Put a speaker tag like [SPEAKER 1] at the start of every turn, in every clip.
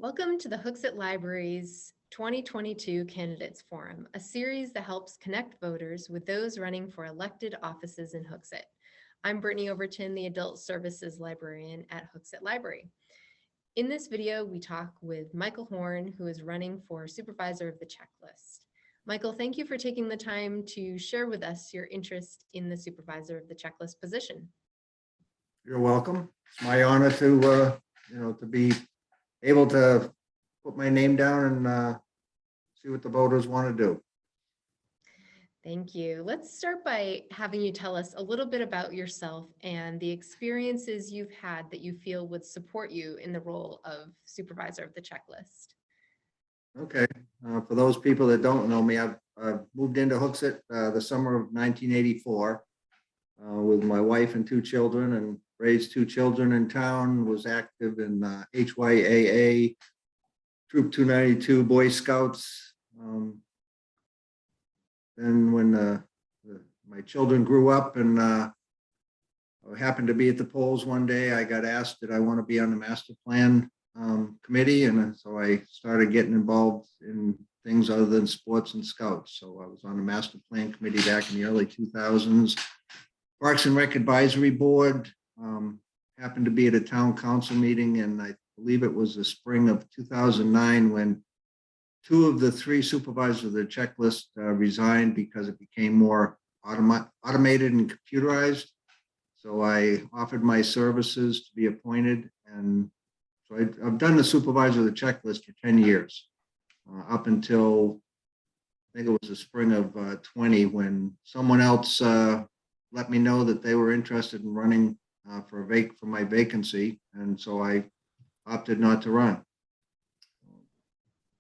[SPEAKER 1] Welcome to the Hooksett Library's 2022 Candidates Forum, a series that helps connect voters with those running for elected offices in Hooksett. I'm Brittany Overton, the Adult Services Librarian at Hooksett Library. In this video, we talk with Michael Horne, who is running for Supervisor of the Checklist. Michael, thank you for taking the time to share with us your interest in the Supervisor of the Checklist position.
[SPEAKER 2] You're welcome. It's my honor to be able to put my name down and see what the voters want to do.
[SPEAKER 1] Thank you. Let's start by having you tell us a little bit about yourself and the experiences you've had that you feel would support you in the role of Supervisor of the Checklist.
[SPEAKER 2] Okay. For those people that don't know me, I've moved into Hooksett the summer of 1984 with my wife and two children, and raised two children in town, was active in HYAA, Troop 292, Boy Scouts. Then when my children grew up and I happened to be at the polls one day, I got asked, did I want to be on the master plan committee? And so I started getting involved in things other than sports and scouts. So I was on the master plan committee back in the early 2000s. Parks and Rec Advisory Board, happened to be at a town council meeting, and I believe it was the spring of 2009 when two of the three supervisors of the checklist resigned because it became more automated and computerized. So I offered my services to be appointed, and so I've done the supervisor of the checklist for 10 years, up until I think it was the spring of 20 when someone else let me know that they were interested in running for my vacancy, and so I opted not to run.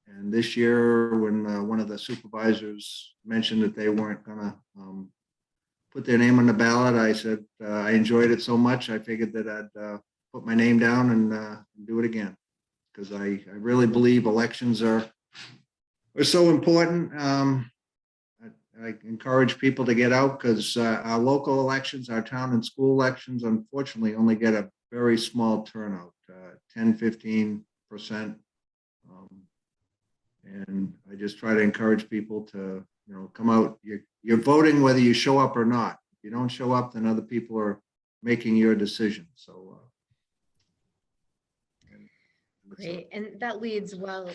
[SPEAKER 2] And this year, when one of the supervisors mentioned that they weren't going to put their name on the ballot, I said I enjoyed it so much I figured that I'd put my name down and do it again, because I really believe elections are so important. I encourage people to get out, because our local elections, our town and school elections, unfortunately only get a very small turnout, 10–15%. And I just try to encourage people to, come out. You're voting whether you show up or not. If you don't show up, then other people are making your decision. So
[SPEAKER 1] Great, and that leads well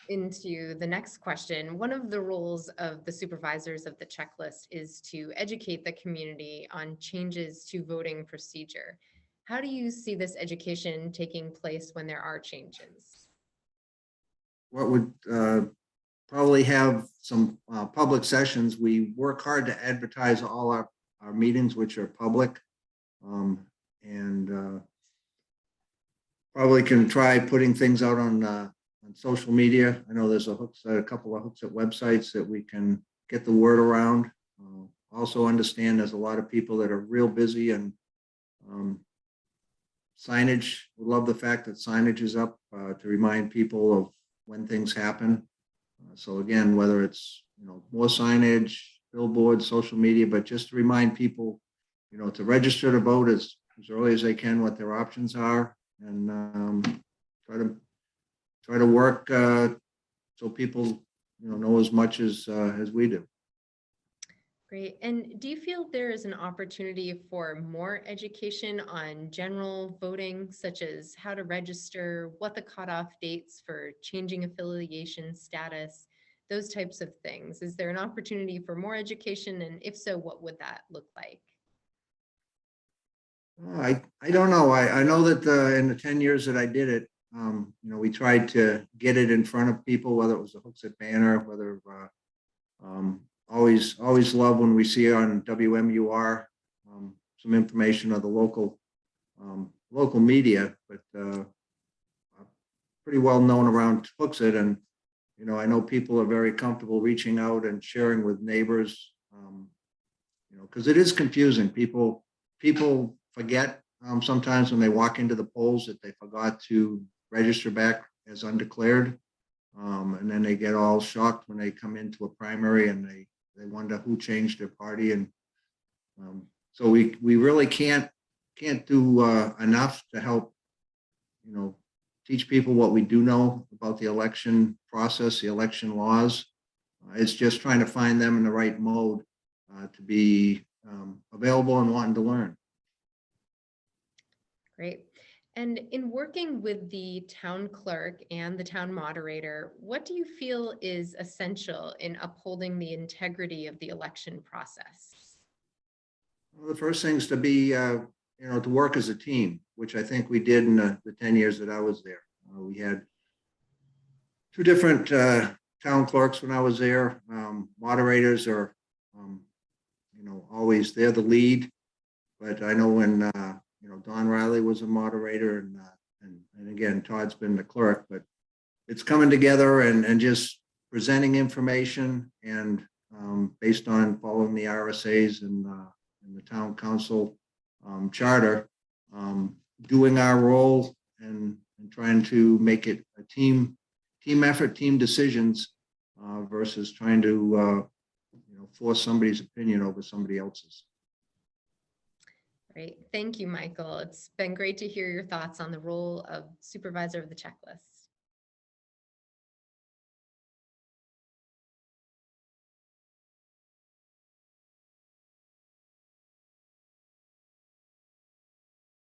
[SPEAKER 1] into the next question. One of the roles of the supervisors of the checklist is to educate the community on changes to voting procedure. How do you see this education taking place when there are changes?
[SPEAKER 2] What would probably have some public sessions. We work hard to advertise all our meetings, which are public, and probably can try putting things out on social media. I know there's a couple of Hooksett websites that we can get the word around. Also understand there's a lot of people that are real busy, and signage. We love the fact that signage is up to remind people of when things happen. So again, whether it's more signage, billboards, social media, but just to remind people, to register to vote as early as they can, what their options are, and try to work so people know as much as we do.
[SPEAKER 1] Great. And do you feel there is an opportunity for more education on general voting, such as how to register, what the cutoff dates for changing affiliation status, those types of things? Is there an opportunity for more education? And if so, what would that look like?
[SPEAKER 2] I don't know. I know that in the 10 years that I did it, we tried to get it in front of people, whether it was the Hooksett banner, whether always love when we see on WMUR some information of the local media, but pretty well known around Hooksett. And I know people are very comfortable reaching out and sharing with neighbors, because it is confusing. People forget sometimes when they walk into the polls that they forgot to register back as undeclared, and then they get all shocked when they come into a primary and they wonder who changed their party. And so we really can't do enough to help teach people what we do know about the election process, the election laws. It's just trying to find them in the right mode to be available and wanting to learn.
[SPEAKER 1] Great. And in working with the town clerk and the town moderator, what do you feel is essential in upholding the integrity of the election process?
[SPEAKER 2] Well, the first thing is to be, to work as a team, which I think we did in the 10 years that I was there. We had two different town clerks when I was there. Moderators are, always they're the lead. But I know when, Don Riley was a moderator and again, Todd's been the clerk, but it's coming together and just presenting information and based on following the RSAs and the town council charter, doing our role and trying to make it a team effort, team decisions versus trying to force somebody's opinion over somebody else's.
[SPEAKER 1] Great. Thank you, Michael. It's been great to hear your thoughts on the role of supervisor of the checklist.